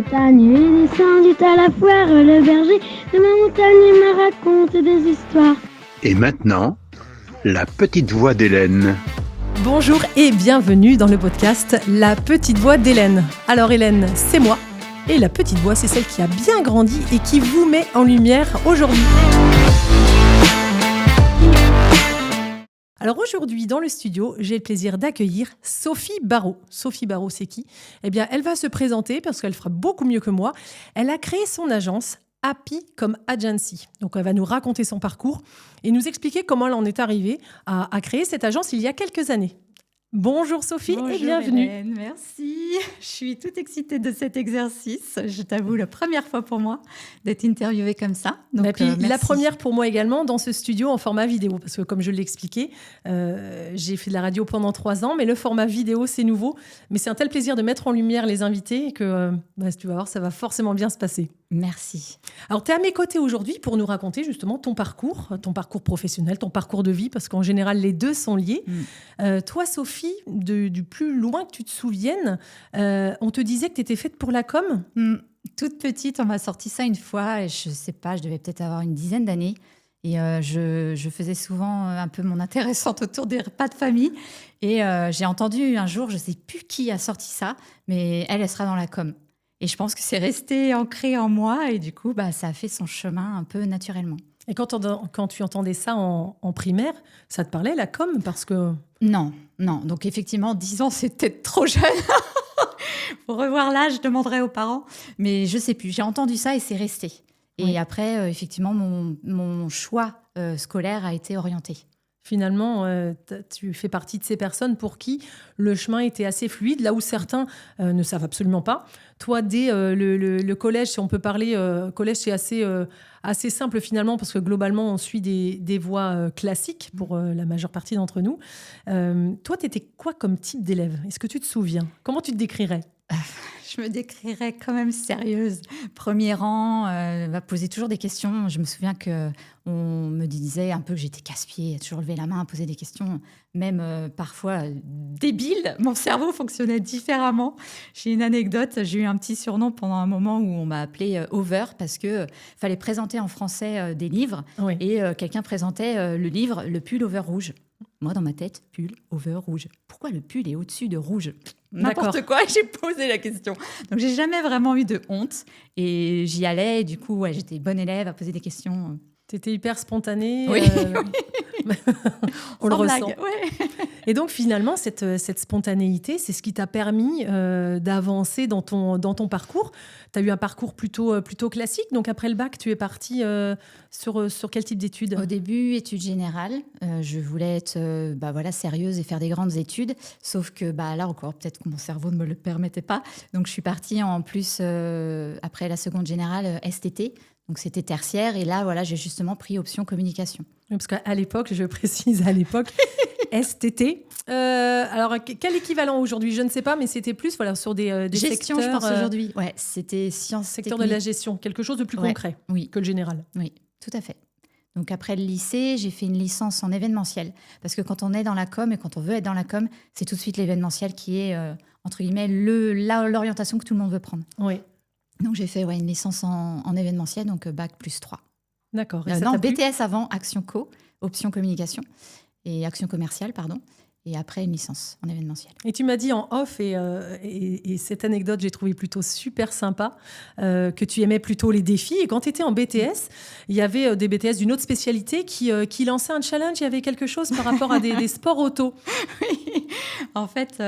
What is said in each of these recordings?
montagne et descendit à la foire. Le berger de ma montagne me raconte des histoires. Et maintenant, la petite voix d'Hélène. Bonjour et bienvenue dans le podcast La petite voix d'Hélène. Alors Hélène, c'est moi. Et la petite voix, c'est celle qui a bien grandi et qui vous met en lumière aujourd'hui. Alors aujourd'hui, dans le studio, j'ai le plaisir d'accueillir Sophie Barraud. Sophie Barraud, c'est qui ? Eh bien, elle va se présenter parce qu'elle fera beaucoup mieux que moi. Elle a créé son agence Happy comme Agency. Donc, elle va nous raconter son parcours et nous expliquer comment elle en est arrivée à créer cette agence il y a quelques années. Bonjour Sophie. Bonjour et bienvenue. Hélène, merci. Je suis toute excitée de cet exercice. Je t'avoue, la première fois pour moi d'être interviewée comme ça. Donc, Et puis, la merci. première pour moi également dans ce studio en format vidéo. Parce que comme je l'ai expliqué, j'ai fait de la radio pendant 3 ans, mais le format vidéo, c'est nouveau. Mais c'est un tel plaisir de mettre en lumière les invités que tu vas voir, ça va forcément bien se passer. Merci. Alors, tu es à mes côtés aujourd'hui pour nous raconter justement ton parcours professionnel, ton parcours de vie, parce qu'en général, les deux sont liés. Toi, Sophie, du plus loin que tu te souviennes, on te disait que tu étais faite pour la com. Toute petite, on m'a sorti ça une fois. Et je sais pas, je devais peut-être avoir une dizaine d'années. Et je faisais souvent un peu mon intéressante autour des repas de famille. Et j'ai entendu un jour, je sais plus qui a sorti ça, mais elle sera dans la com. Et je pense que c'est resté ancré en moi. Et du coup, ça a fait son chemin un peu naturellement. Et quand tu entendais ça en primaire, ça te parlait, la com, parce que... Non. Donc effectivement, 10 ans, c'est peut-être trop jeune. Pour revoir l'âge, je demanderais aux parents. Mais je sais plus, j'ai entendu ça et c'est resté. Et Oui. après, effectivement, mon choix scolaire a été orienté. Finalement, tu fais partie de ces personnes pour qui le chemin était assez fluide, là où certains ne savent absolument pas. Toi, dès le collège, si on peut parler, collège, c'est assez simple finalement, parce que globalement, on suit des voies classiques pour la majeure partie d'entre nous. Toi, tu étais quoi comme type d'élève ? Est-ce que tu te souviens ? Comment tu te décrirais ? Je me décrirais quand même sérieuse. Premier rang, va poser toujours des questions. Je me souviens qu'on me disait un peu que j'étais casse-pied, à toujours lever la main, à poser des questions, même parfois débiles. Mon cerveau fonctionnait différemment. J'ai une anecdote, j'ai eu un petit surnom pendant un moment où on m'a appelée Over parce qu'il fallait présenter en français des livres. Oui. Et quelqu'un présentait le livre Le pull over rouge. Moi, dans ma tête, pull over rouge. Pourquoi le pull est au-dessus de rouge ? N'importe D'accord. quoi, j'ai posé la question. Donc, j'ai jamais vraiment eu de honte. Et j'y allais. Et du coup, j'étais bonne élève à poser des questions. Tu étais hyper spontanée. Oui. On le Sans ressent. blague, ouais. Et donc, finalement, cette spontanéité, c'est ce qui t'a permis d'avancer dans ton parcours. Tu as eu un parcours plutôt classique. Donc, après le bac, tu es partie sur quel type d'études ? Au début, études générales. Je voulais être sérieuse et faire des grandes études. Sauf que là encore, peut-être que mon cerveau ne me le permettait pas. Donc, je suis partie en plus, après la seconde générale, STT. Donc, c'était tertiaire. Et là, j'ai justement pris option communication. Oui, parce qu'à l'époque, je précise à l'époque, STT. Alors, quel équivalent aujourd'hui ? Je ne sais pas, mais c'était plus sur des Gestion, secteurs... je pense, aujourd'hui. Ouais, c'était sciences Secteur de techniques. la gestion, quelque chose de plus concret Oui. que le général. Oui, tout à fait. Donc après le lycée, j'ai fait une licence en événementiel. Parce que quand on est dans la com et quand on veut être dans la com, c'est tout de suite l'événementiel qui est, entre guillemets, l'orientation que tout le monde veut prendre. Oui, Donc j'ai fait une licence en événementiel, donc bac plus 3. d'accord. Et ça t'a plu ? BTS avant, Action Co, option communication, et action commerciale, pardon. Et après, une licence en événementiel. Et tu m'as dit en off, et cette anecdote, j'ai trouvé plutôt super sympa, que tu aimais plutôt les défis. Et quand tu étais en BTS, il y avait des BTS d'une autre spécialité qui lançaient un challenge. Il y avait quelque chose par rapport à des sports auto. Oui, en fait,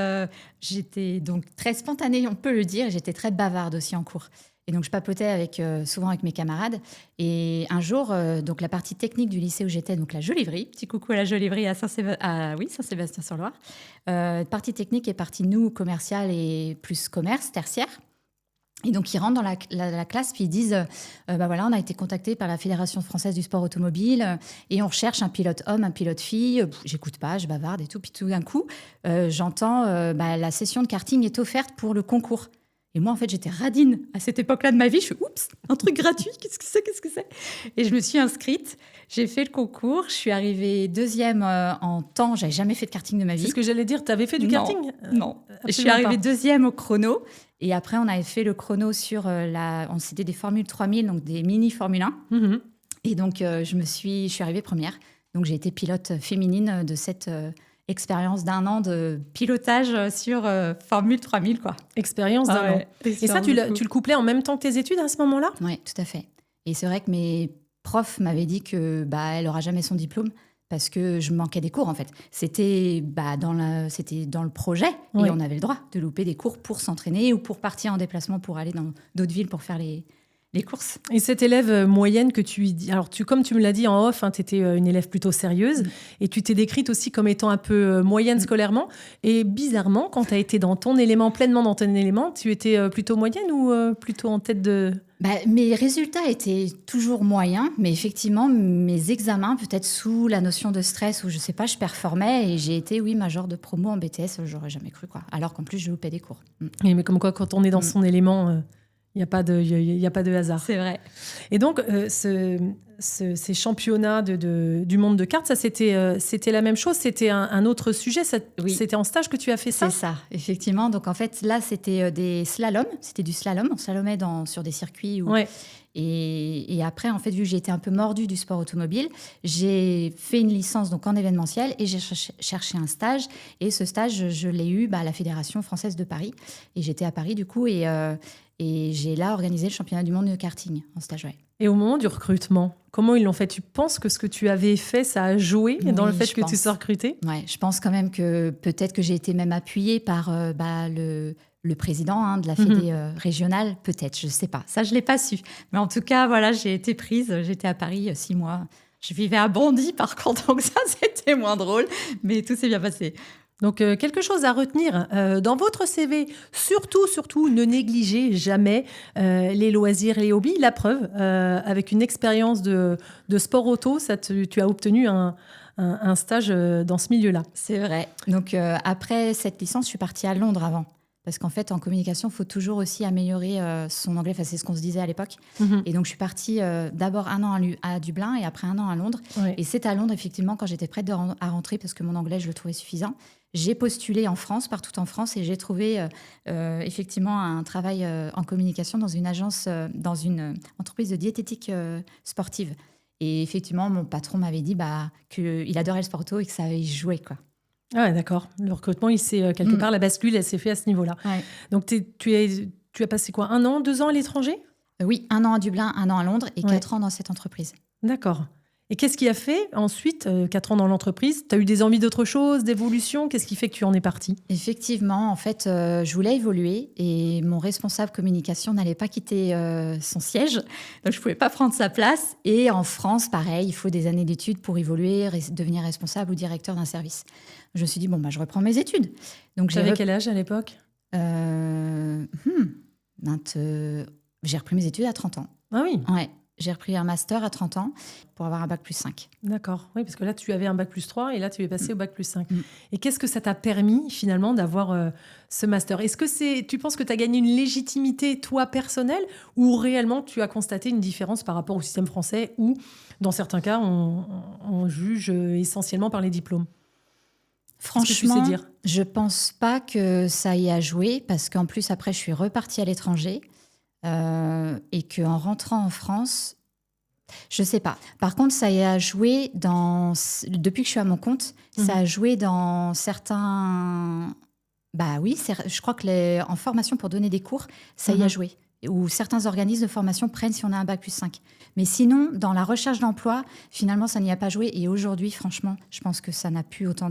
j'étais donc très spontanée, on peut le dire. J'étais très bavarde aussi en cours. Et donc, je papotais souvent avec mes camarades. Et un jour, donc la partie technique du lycée où j'étais, donc la Jolivry, petit coucou à la Jolivry à Saint-Sébastien-sur-Loire. Partie technique et partie nous, commerciale et plus commerce, tertiaire. Et donc, ils rentrent dans la classe, puis ils disent on a été contacté par la Fédération française du sport automobile et on recherche un pilote homme, un pilote fille. J'écoute pas, je bavarde et tout. Puis tout d'un coup, j'entends la session de karting est offerte pour le concours. Et moi, en fait, j'étais radine à cette époque-là de ma vie. Je suis, oups, un truc gratuit, qu'est-ce que c'est? Et je me suis inscrite, j'ai fait le concours, je suis arrivée deuxième en temps. J'avais jamais fait de karting de ma vie. C'est ce que j'allais dire, tu avais fait du karting? Non. Je suis arrivée deuxième au chrono. Et après, on avait fait le chrono sur c'était des Formule 3000, donc des mini Formule 1. Mhm. Et donc, je suis arrivée première. Donc, j'ai été pilote féminine de cette expérience d'1 an de pilotage sur Formule 3000, quoi. Expérience d'un an. Et ça, tu le couplais en même temps que tes études à ce moment-là? Oui, tout à fait. Et c'est vrai que mes profs m'avaient dit que elle n'aura jamais son diplôme parce que je manquais des cours, en fait. C'était dans le projet Oui. et on avait le droit de louper des cours pour s'entraîner ou pour partir en déplacement pour aller dans d'autres villes pour faire les courses. Et cette élève moyenne que alors comme tu me l'as dit en off, tu étais une élève plutôt sérieuse et tu t'es décrite aussi comme étant un peu moyenne scolairement. Et bizarrement, quand tu as été pleinement dans ton élément, tu étais plutôt moyenne ou plutôt en tête de... Mes résultats étaient toujours moyens, mais effectivement, mes examens, peut-être sous la notion de stress ou je sais pas, je performais et j'ai été, major de promo en BTS, j'aurais jamais cru, quoi. Alors qu'en plus, je loupais des cours. Mais comme quoi, quand on est dans son élément... Il n'y a pas de hasard. C'est vrai. Et donc, ces championnats du monde de cartes, ça, c'était la même chose? C'était un autre sujet? Oui. C'était en stage que tu as fait ça? C'est ça, effectivement. Donc, en fait, là, c'était des slaloms. C'était du slalom. On slalomait sur des circuits. Ouais. Et après, en fait, vu que j'ai été un peu mordue du sport automobile, j'ai fait une licence donc, en événementiel et j'ai cherché un stage. Et ce stage, je l'ai eu à la Fédération française de Paris. Et j'étais à Paris, du coup, et j'ai là organisé le championnat du monde de karting en stage. Ouais. Et au moment du recrutement, comment ils l'ont fait? Tu penses que ce que tu avais fait, ça a joué dans le fait que tu sois recrutée? Ouais, je pense quand même que peut-être que j'ai été même appuyée par le président de la fédé régionale, peut-être, je ne sais pas. Ça, je ne l'ai pas su. Mais en tout cas, voilà, j'ai été prise. J'étais à Paris 6 mois. Je vivais à Bondy, par contre, donc ça, c'était moins drôle. Mais tout s'est bien passé. Donc, quelque chose à retenir dans votre CV. Surtout, ne négligez jamais les loisirs et les hobbies. La preuve, avec une expérience de sport auto, tu as obtenu un stage dans ce milieu-là. C'est vrai. Donc, après cette licence, je suis partie à Londres avant. Parce qu'en fait, en communication, il faut toujours aussi améliorer son anglais. Enfin, c'est ce qu'on se disait à l'époque. Et donc, je suis partie d'abord 1 an à Dublin et après 1 an à Londres. Ouais. Et c'est à Londres, effectivement, quand j'étais prête à rentrer, parce que mon anglais, je le trouvais suffisant. J'ai postulé en France, partout en France, et j'ai trouvé effectivement un travail en communication dans une agence, dans une entreprise de diététique sportive. Et effectivement, mon patron m'avait dit qu'il adorait le sport auto et que ça avait joué, quoi. Ah ouais, d'accord. Le recrutement, il s'est quelque part, la bascule, elle s'est faite à ce niveau-là. Ouais. Donc, tu as passé quoi, 1 an, 2 ans à l'étranger? Oui, 1 an à Dublin, 1 an à Londres et 4 ans dans cette entreprise. D'accord. Et qu'est-ce qui a fait ensuite, 4 ans dans l'entreprise? Tu as eu des envies d'autre chose, d'évolution? Qu'est-ce qui fait que tu en es partie? Effectivement, en fait, je voulais évoluer et mon responsable communication n'allait pas quitter son siège. Donc, je ne pouvais pas prendre sa place. Et en France, pareil, il faut des années d'études pour évoluer, devenir responsable ou directeur d'un service. Je me suis dit, je reprends mes études. Donc, tu avais quel âge à l'époque? J'ai repris mes études à 30 ans. Ah oui? Ouais. J'ai repris un master à 30 ans pour avoir un bac plus 5. D'accord. Oui, parce que là, tu avais un bac plus 3 et là, tu es passé au bac plus 5. Et qu'est-ce que ça t'a permis, finalement, d'avoir ce master? Est-ce que tu penses que tu as gagné une légitimité, toi, personnelle, ou réellement, tu as constaté une différence par rapport au système français où, dans certains cas, on juge essentiellement par les diplômes? Franchement, je ne pense pas que ça y a joué parce qu'en plus, après, je suis repartie à l'étranger. Et qu'en rentrant en France, je ne sais pas. Par contre, ça y a joué depuis que je suis à mon compte, ça a joué dans certains... oui, je crois que en formation pour donner des cours, ça y a joué. Où certains organismes de formation prennent si on a un bac plus 5. Mais sinon, dans la recherche d'emploi, finalement, ça n'y a pas joué. Et aujourd'hui, franchement, je pense que ça n'a plus autant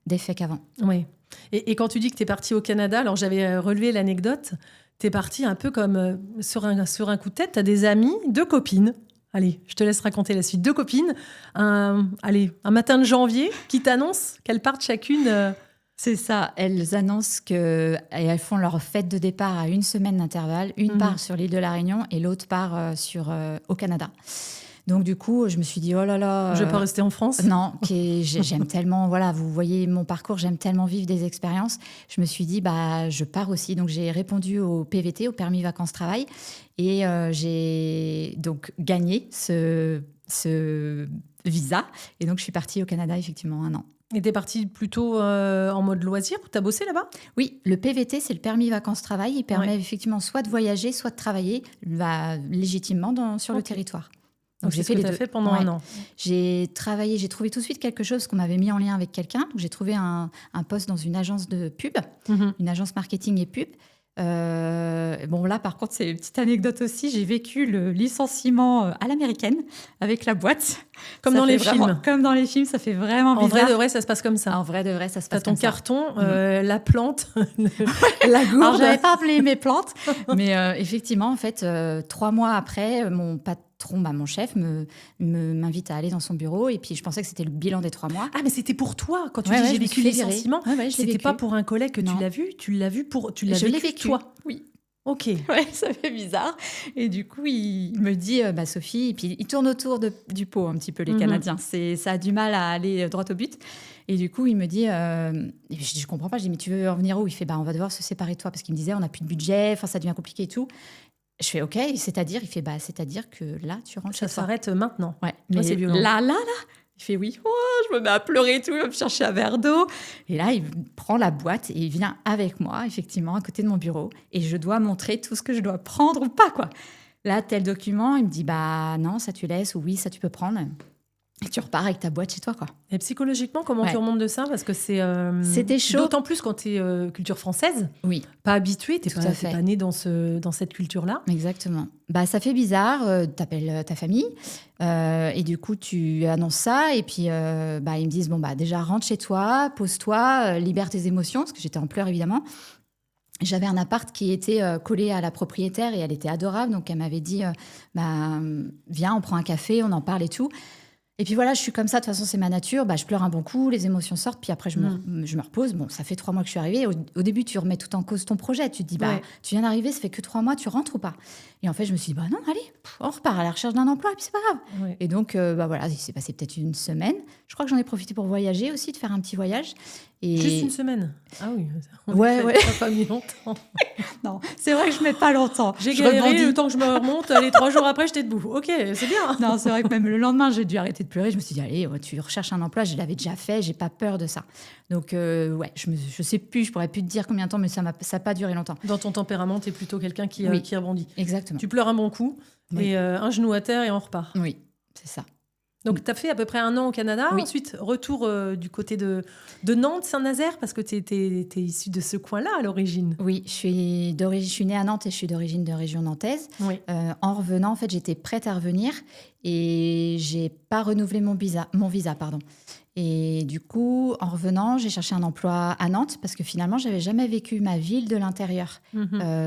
d'effet qu'avant. Oui. Et quand tu dis que tu es partie au Canada, alors j'avais relevé l'anecdote, tu es partie un peu comme sur un coup de tête, tu as des amis, 2 copines. Allez, je te laisse raconter la suite. 2 copines, un matin de janvier, qui t'annoncent qu'elles partent chacune... C'est ça, elles annoncent qu'elles font leur fête de départ à 1 semaine d'intervalle. Une part sur l'île de la Réunion et l'autre part au Canada. Donc du coup, je me suis dit, oh là là... Je vais pas rester en France. Non, j'aime tellement, voilà, vous voyez mon parcours, j'aime tellement vivre des expériences. Je me suis dit, je pars aussi. Donc j'ai répondu au PVT, au permis vacances-travail, et j'ai donc gagné ce visa. Et donc je suis partie au Canada, effectivement, 1 an. Et t'es partie plutôt en mode loisir ou t'as bossé là-bas? Oui, le PVT, c'est le permis vacances-travail. Il permet effectivement soit de voyager, soit de travailler légitimement sur le territoire. Donc j'ai fait les deux. Fait pendant 1 an. J'ai trouvé tout de suite quelque chose qu'on m'avait mis en lien avec quelqu'un. Donc j'ai trouvé un poste dans une agence de pub, une agence marketing et pub. Bon là par contre c'est une petite anecdote aussi, j'ai vécu le licenciement à l'américaine avec la boîte. Comme dans les films. Comme dans les films, ça fait vraiment bizarre. En vrai de vrai ça se passe comme ça. En vrai de vrai ça se passe comme ça. T'as ton carton, la plante, la gourde. Alors j'avais pas appelé mes plantes, mais effectivement en fait 3 mois après mon patron, mon chef m'invite à aller dans son bureau et puis je pensais que c'était le bilan des 3 mois. Ah mais c'était pour toi quand tu dis j'ai vécu le licenciement. C'était pas pour un collègue que tu l'as vu, tu l'as vécu toi. Oui. Ok. Ouais, ça fait bizarre. Et du coup, il me dit, Sophie, et puis il tourne autour du pot un petit peu, les Canadiens. Ça a du mal à aller droit au but. Et du coup, il me dit, je comprends pas, je dis, mais tu veux en venir où? Il fait, on va devoir se séparer de toi, parce qu'il me disait, on n'a plus de budget, ça devient compliqué et tout. Je fais, OK, c'est-à-dire? Il fait, c'est-à-dire que là, tu rentres chez toi. Ça s'arrête maintenant. Ouais, mais c'est violent. Là. Il fait oui, je me mets à pleurer et tout, il va me chercher un verre d'eau. Et là, il prend la boîte et il vient avec moi, effectivement, à côté de mon bureau. Et je dois montrer tout ce que je dois prendre ou pas, quoi. Là, tel document, il me dit, non, ça tu laisses, ou oui, ça tu peux prendre. Et tu repars avec ta boîte chez toi, quoi. Et psychologiquement, comment tu remontes de ça? Parce que c'était chaud. D'autant plus quand tu es culture française. Oui. Pas habituée, tu n'es pas née dans cette culture-là. Exactement. Ça fait bizarre. Tu appelles ta famille et du coup, tu annonces ça. Et puis, ils me disent, déjà, rentre chez toi, pose-toi, libère tes émotions, parce que j'étais en pleurs, évidemment. J'avais un appart qui était collé à la propriétaire et elle était adorable. Donc, elle m'avait dit, viens, on prend un café, on en parle et tout. Et puis voilà, je suis comme ça, de toute façon, c'est ma nature. Je pleure un bon coup, les émotions sortent, puis après, je me repose. Bon, ça fait 3 mois que je suis arrivée. Au début, tu remets tout en cause ton projet. Tu te dis, tu viens d'arriver, ça fait que 3 mois, tu rentres ou pas? Et en fait, je me suis dit, non, allez, on repart à la recherche d'un emploi, et puis c'est pas grave. Ouais. Et donc, voilà, il s'est passé peut-être 1 semaine. Je crois que j'en ai profité pour voyager aussi, de faire un petit voyage. Et... Juste 1 semaine? Ah oui, ouais. Ça n'a pas mis longtemps. Non, c'est vrai que je ne mets pas longtemps. J'ai galéré le temps que je me remonte. Les 3 jours après, j'étais debout. Ok, c'est bien. Non, c'est vrai que même le lendemain, j'ai dû arrêter de pleurer. Je me suis dit, allez, tu recherches un emploi. Je l'avais déjà fait. J'ai pas peur de ça. Donc, je sais plus. Je pourrais plus te dire combien de temps, mais ça n'a pas duré longtemps. Dans ton tempérament, tu es plutôt quelqu'un qui rebondit. Exactement. Tu pleures un bon coup et un genou à terre et on repart. Oui, c'est ça. Donc, tu as fait à peu près 1 an au Canada. Oui. Ensuite, retour du côté de Nantes, Saint-Nazaire, parce que tu es issue de ce coin-là à l'origine. Oui, je suis née à Nantes et je suis d'origine de région nantaise. Oui. En revenant, en fait, j'étais prête à revenir et j'ai pas renouvelé mon visa. Et du coup, en revenant, j'ai cherché un emploi à Nantes parce que finalement, j'avais jamais vécu ma ville de l'intérieur.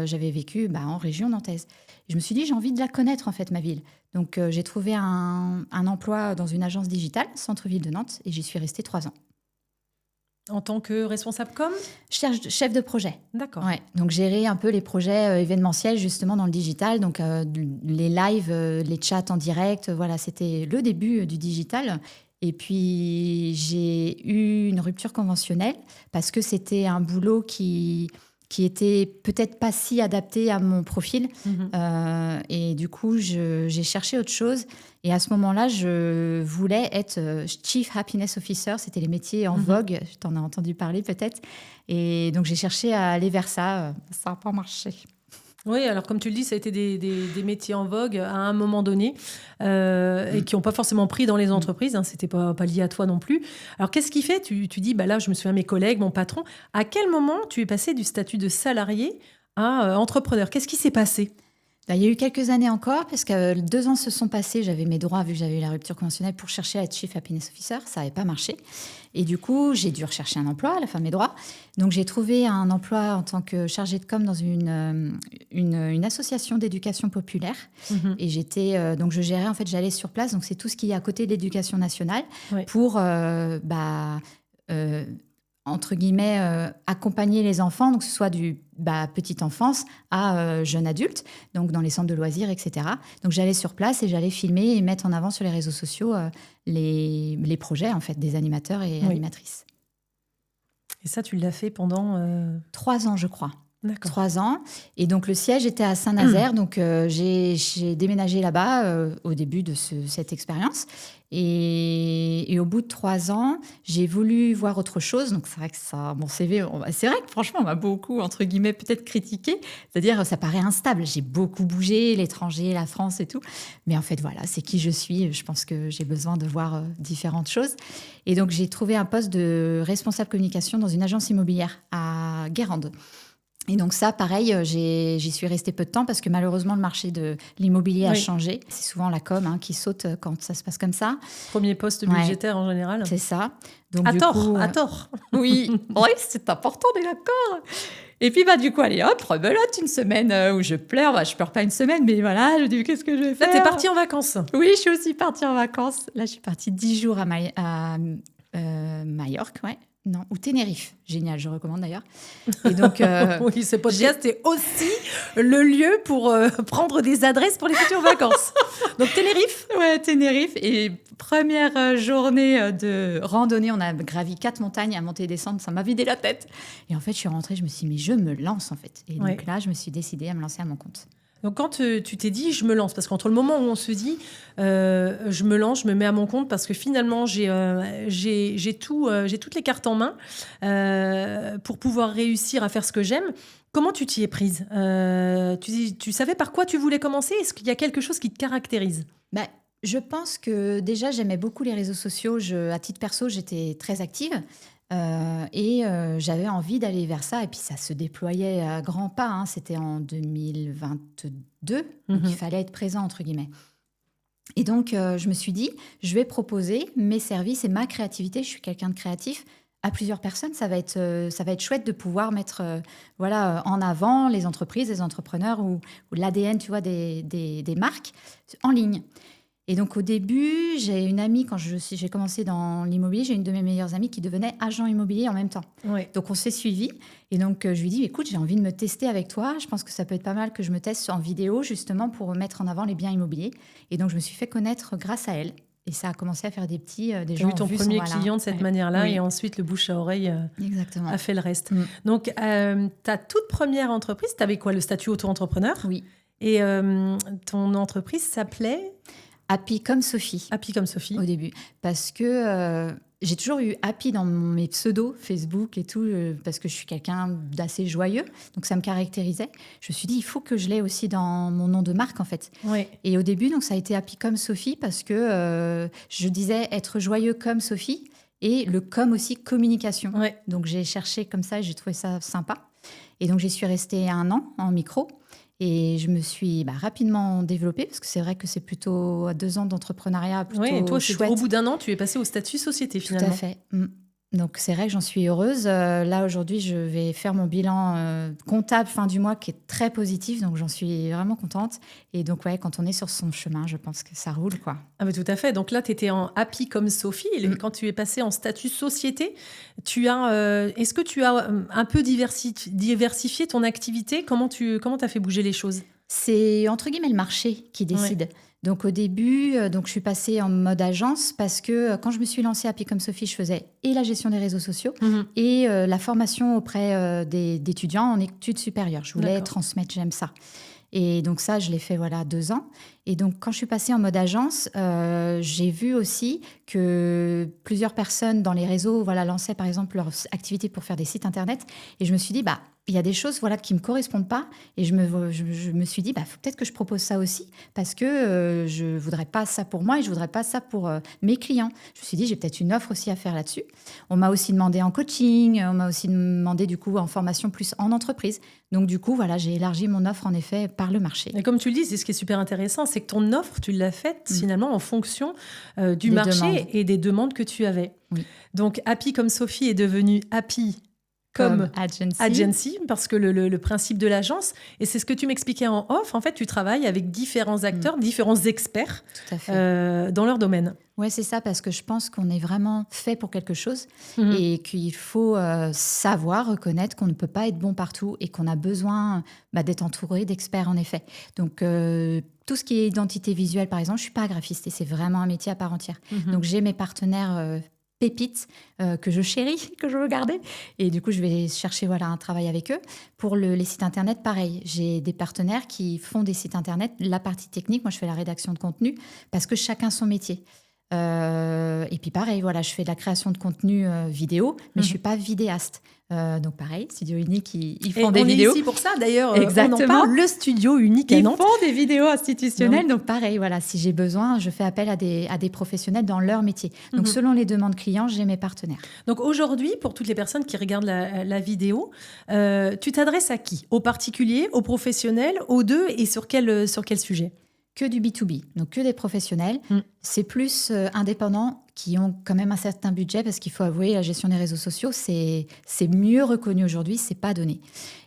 J'avais vécu en région nantaise. Et je me suis dit, j'ai envie de la connaître, en fait, ma ville. Donc, j'ai trouvé un emploi dans une agence digitale, centre-ville de Nantes, et j'y suis restée 3 ans. En tant que responsable com? Chef de projet. D'accord. Ouais. Donc, gérer un peu les projets événementiels, justement, dans le digital. Donc, les lives, les chats en direct, voilà, c'était le début du digital. Et puis, j'ai eu une rupture conventionnelle parce que c'était un boulot qui était peut-être pas si adapté à mon profil. Et du coup, j'ai cherché autre chose. Et à ce moment-là, je voulais être Chief Happiness Officer. C'était les métiers en vogue. Tu en as entendu parler peut-être. Et donc, j'ai cherché à aller vers ça. Ça n'a pas marché. Oui, alors comme tu le dis, ça a été des métiers en vogue à un moment donné et qui n'ont pas forcément pris dans les entreprises. C'était pas lié à toi non plus. Alors qu'est-ce qui fait? Tu dis, là, je me souviens, mes collègues, mon patron. À quel moment tu es passé du statut de salarié à entrepreneur? Qu'est-ce qui s'est passé? Il y a eu quelques années encore, parce que 2 ans se sont passés, j'avais mes droits, vu que j'avais eu la rupture conventionnelle, pour chercher à être Chief Happiness Officer. Ça n'avait pas marché. Et du coup, j'ai dû rechercher un emploi à la fin de mes droits. Donc, j'ai trouvé un emploi en tant que chargée de com dans une association d'éducation populaire. Et j'étais... donc, je gérais, en fait, j'allais sur place. Donc, c'est tout ce qui est à côté de l'éducation nationale pour... entre guillemets, accompagner les enfants, donc que ce soit du petite enfance à jeune adulte, donc dans les centres de loisirs, etc. Donc j'allais sur place et j'allais filmer et mettre en avant sur les réseaux sociaux les projets en fait des animateurs et animatrices. Et ça, tu l'as fait pendant 3 ans, je crois. D'accord. 3 ans. Et donc, le siège était à Saint-Nazaire. Donc, j'ai déménagé là-bas au début de cette expérience. Et au bout de 3 ans, j'ai voulu voir autre chose. Donc, c'est vrai que ça, mon CV, c'est vrai que franchement, on m'a beaucoup, entre guillemets, peut-être critiqué. C'est-à-dire, ça paraît instable. J'ai beaucoup bougé, l'étranger, la France et tout. Mais en fait, voilà, c'est qui je suis. Je pense que j'ai besoin de voir différentes choses. Et donc, j'ai trouvé un poste de responsable communication dans une agence immobilière à Guérande. Et donc ça, pareil, j'y suis restée peu de temps parce que malheureusement, le marché de l'immobilier a changé. C'est souvent la com qui saute quand ça se passe comme ça. Premier poste budgétaire en général. C'est ça. Donc, à tort. Oui, c'est important, on est d'accord. Et puis, du coup, allez hop, rebelote une semaine où je pleure. Je pleure pas une semaine, mais voilà, je dis qu'est-ce que je vais faire. Là, t'es partie en vacances. Oui, je suis aussi partie en vacances. Là, je suis partie 10 jours à Majorque, Non, ou Tenerife. Génial, je recommande d'ailleurs. Et donc, oui, ce podcast est aussi le lieu pour prendre des adresses pour les futures vacances. Donc, Tenerife. Ouais, Tenerife. Et première journée de randonnée, on a gravi 4 montagnes à monter et descendre. Ça m'a vidé la tête. Et en fait, je suis rentrée, je me suis dit, mais je me lance en fait. Et donc là, je me suis décidée à me lancer à mon compte. Donc, quand tu t'es dit, je me lance, parce qu'entre le moment où on se dit, je me lance, je me mets à mon compte, parce que finalement, j'ai toutes les cartes en main pour pouvoir réussir à faire ce que j'aime. Comment tu t'y es prise ? Tu savais par quoi tu voulais commencer ? Est-ce qu'il y a quelque chose qui te caractérise ? Je pense que déjà, j'aimais beaucoup les réseaux sociaux. À titre perso, j'étais très active. Et j'avais envie d'aller vers ça. Et puis, ça se déployait à grands pas. C'était en 2022. Donc, il fallait être présent, entre guillemets. Et donc, je me suis dit, je vais proposer mes services et ma créativité. Je suis quelqu'un de créatif. À plusieurs personnes, ça va être chouette de pouvoir mettre en avant les entreprises, les entrepreneurs ou l'ADN, tu vois, des marques en ligne. Et donc, au début, j'ai une amie, quand j'ai commencé dans l'immobilier, j'ai une de mes meilleures amies qui devenait agent immobilier en même temps. Ouais. Donc, on s'est suivis. Et donc, je lui dis, écoute, j'ai envie de me tester avec toi. Je pense que ça peut être pas mal que je me teste en vidéo, justement, pour mettre en avant les biens immobiliers. Et donc, je me suis fait connaître grâce à elle. Et ça a commencé à faire des gens eu ton premier client de cette manière-là, et ensuite, le bouche à oreille a fait le reste. Donc, ta toute première entreprise, tu avais quoi, le statut auto-entrepreneur ? Oui. Et ton entreprise s'appelait Happy comme Sophie. Happy comme Sophie. Au début. Parce que j'ai toujours eu Happy dans mes pseudos, Facebook et tout, parce que je suis quelqu'un d'assez joyeux. Donc, ça me caractérisait. Je me suis dit, il faut que je l'ai aussi dans mon nom de marque, en fait. Ouais. Et au début, donc, ça a été Happy comme Sophie parce que je disais être joyeux comme Sophie et le comme aussi communication. Ouais. Donc, j'ai cherché comme ça et j'ai trouvé ça sympa. Et donc, j'y suis restée 1 an en micro. Et je me suis rapidement développée, parce que c'est vrai que c'est plutôt 2 ans d'entrepreneuriat plutôt et toi, chouette. Au bout d'1 an, tu es passée au statut société, finalement. Tout à fait. Donc, c'est vrai que j'en suis heureuse. Là, aujourd'hui, je vais faire mon bilan comptable fin du mois qui est très positif. Donc, j'en suis vraiment contente. Et donc, quand on est sur son chemin, je pense que ça roule, quoi. Ah, mais tout à fait. Donc là, tu étais en Happy comme Sophie. Et quand tu es passée en statut société, est-ce que tu as un peu diversifié ton activité ? Comment t'as fait bouger les choses ? C'est, entre guillemets, le marché qui décide. Ouais. Donc, au début, je suis passée en mode agence parce que quand je me suis lancée à Happy comme Sophie, je faisais et la gestion des réseaux sociaux et la formation auprès d'étudiants en études supérieures. Je voulais transmettre, j'aime ça. Et donc ça, je l'ai fait 2 ans. Et donc, quand je suis passée en mode agence, j'ai vu aussi que plusieurs personnes dans les réseaux lançaient, par exemple, leurs activités pour faire des sites Internet. Et je me suis dit, il y a des choses qui ne me correspondent pas. Et je me suis dit, faut peut-être que je propose ça aussi parce que je ne voudrais pas ça pour moi et je ne voudrais pas ça pour mes clients. Je me suis dit, j'ai peut-être une offre aussi à faire là-dessus. On m'a aussi demandé en coaching, on m'a aussi demandé du coup en formation plus en entreprise. Donc du coup, j'ai élargi mon offre en effet par le marché. Et comme tu le dis, c'est ce qui est super intéressant, c'est que ton offre, tu l'as faite finalement en fonction du marché et des demandes que tu avais. Oui. Donc Happy comme Sophie est devenue Happy comme agency. agency, parce que le principe de l'agence, et c'est ce que tu m'expliquais en off, en fait, tu travailles avec différents acteurs, différents experts Tout à fait. dans leur domaine. Ouais, c'est ça, parce que je pense qu'on est vraiment fait pour quelque chose Mhm. et qu'il faut savoir reconnaître qu'on ne peut pas être bon partout et qu'on a besoin d'être entouré d'experts, en effet. Donc, tout ce qui est identité visuelle, par exemple, je ne suis pas graphiste et c'est vraiment un métier à part entière. Mhm. Donc, j'ai mes partenaires pépites que je chéris, que je veux garder. Et du coup, je vais chercher un travail avec eux. Pour les sites Internet, pareil. J'ai des partenaires qui font des sites Internet. La partie technique, moi, je fais la rédaction de contenu parce que chacun son métier. Et puis pareil, je fais de la création de contenu vidéo, mais je suis pas vidéaste. Donc pareil, Studio Unique, ils font Et des on vidéos. est ici pour ça, d'ailleurs. Exactement. On en parle, le studio unique à Ils Nantes. font des vidéos institutionnelles. Oui. Donc pareil, si j'ai besoin, je fais appel à des professionnels dans leur métier. Donc selon les demandes clients, j'ai mes partenaires. Donc aujourd'hui, pour toutes les personnes qui regardent la vidéo, tu t'adresses à qui? Aux particuliers, aux professionnels, aux deux, et sur quel sujet? Que du B2B, donc que des professionnels. C'est plus indépendants qui ont quand même un certain budget, parce qu'il faut avouer, la gestion des réseaux sociaux, c'est mieux reconnu aujourd'hui, c'est pas donné.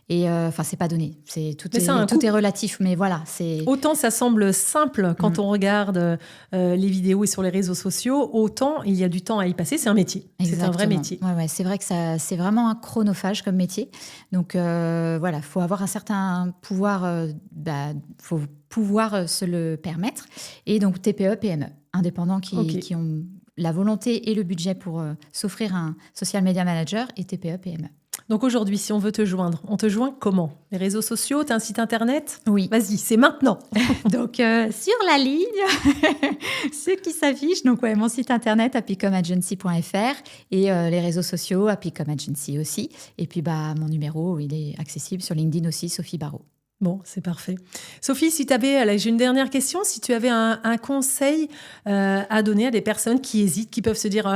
Et c'est pas donné, tout est relatif, mais c'est... Autant ça semble simple quand on regarde les vidéos et sur les réseaux sociaux, autant il y a du temps à y passer, c'est un métier. Exactement. C'est un vrai métier. Ouais, c'est vrai que c'est vraiment un chronophage comme métier. Donc faut avoir un certain pouvoir, faut pouvoir se le permettre. Et donc TPE, PME, indépendants qui ont la volonté et le budget pour s'offrir un social media manager, et TPE, PME. Donc aujourd'hui, si on veut te joindre, on te joint comment? Les réseaux sociaux, tu as un site internet? Oui. Vas-y, c'est maintenant. Donc sur la ligne, ce qui s'affiche, donc mon site internet appicomagency.fr et les réseaux sociaux appicomagency aussi. Et puis mon numéro, il est accessible sur LinkedIn aussi, Sophie Barraud. Bon, c'est parfait. Sophie, j'ai une dernière question. Si tu avais un conseil à donner à des personnes qui hésitent, qui peuvent se dire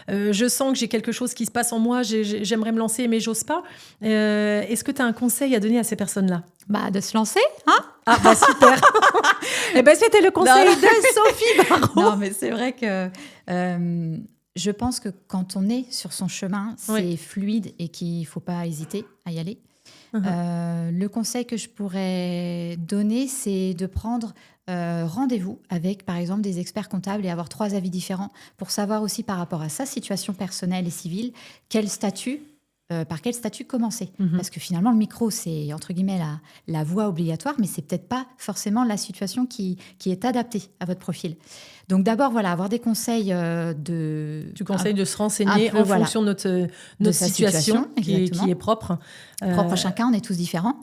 je sens que j'ai quelque chose qui se passe en moi, j'aimerais me lancer, mais j'ose pas. Est-ce que tu as un conseil à donner à ces personnes-là? De se lancer, hein? Ah, super. C'était le conseil de Sophie Barraud. Non, mais c'est vrai que je pense que quand on est sur son chemin, c'est fluide et qu'il ne faut pas hésiter à y aller. Le conseil que je pourrais donner, c'est de prendre rendez-vous avec, par exemple, des experts comptables et avoir 3 avis différents pour savoir aussi par rapport à sa situation personnelle et civile, par quel statut commencer. Parce que finalement, le micro, c'est entre guillemets la voie obligatoire, mais c'est peut-être pas forcément la situation qui est adaptée à votre profil. Donc d'abord, avoir des conseils Tu conseilles de se renseigner en fonction de notre situation qui est propre. Propre à chacun, on est tous différents.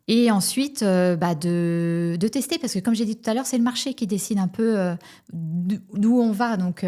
Et ensuite, de tester, parce que comme j'ai dit tout à l'heure, c'est le marché qui décide un peu d'où on va, donc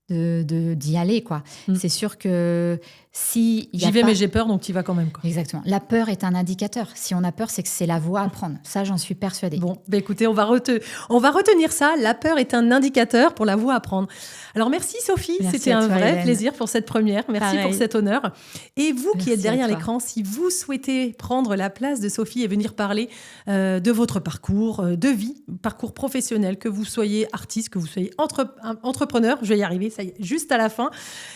d'y aller, quoi. C'est sûr que si j'y vais, mais j'ai peur, donc tu y vas quand même, quoi. Exactement. La peur est un indicateur. Si on a peur, c'est que c'est la voie à prendre. Ça, j'en suis persuadée. Bon, écoutez, on va retenir ça. La peur est un indicateur pour la voie à prendre. Alors, merci Sophie. C'était un vrai plaisir pour cette première. Merci pour cet honneur. Et vous qui êtes derrière l'écran, si vous souhaitez prendre la place de Sophie et venir parler de votre parcours de vie, parcours professionnel, que vous soyez artiste, que vous soyez entrepreneur, je vais y arriver, ça y est, juste à la fin.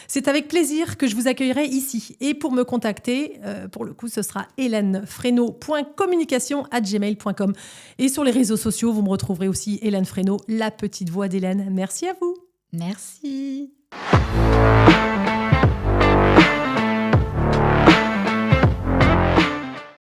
C'est avec plaisir que je vous accueillerai ici. Et pour me contacter, pour le coup, ce sera helenefreno.communication@gmail.com. Et sur les réseaux sociaux, vous me retrouverez aussi Hélène Freno, la petite voix d'Hélène. Merci à vous. Merci.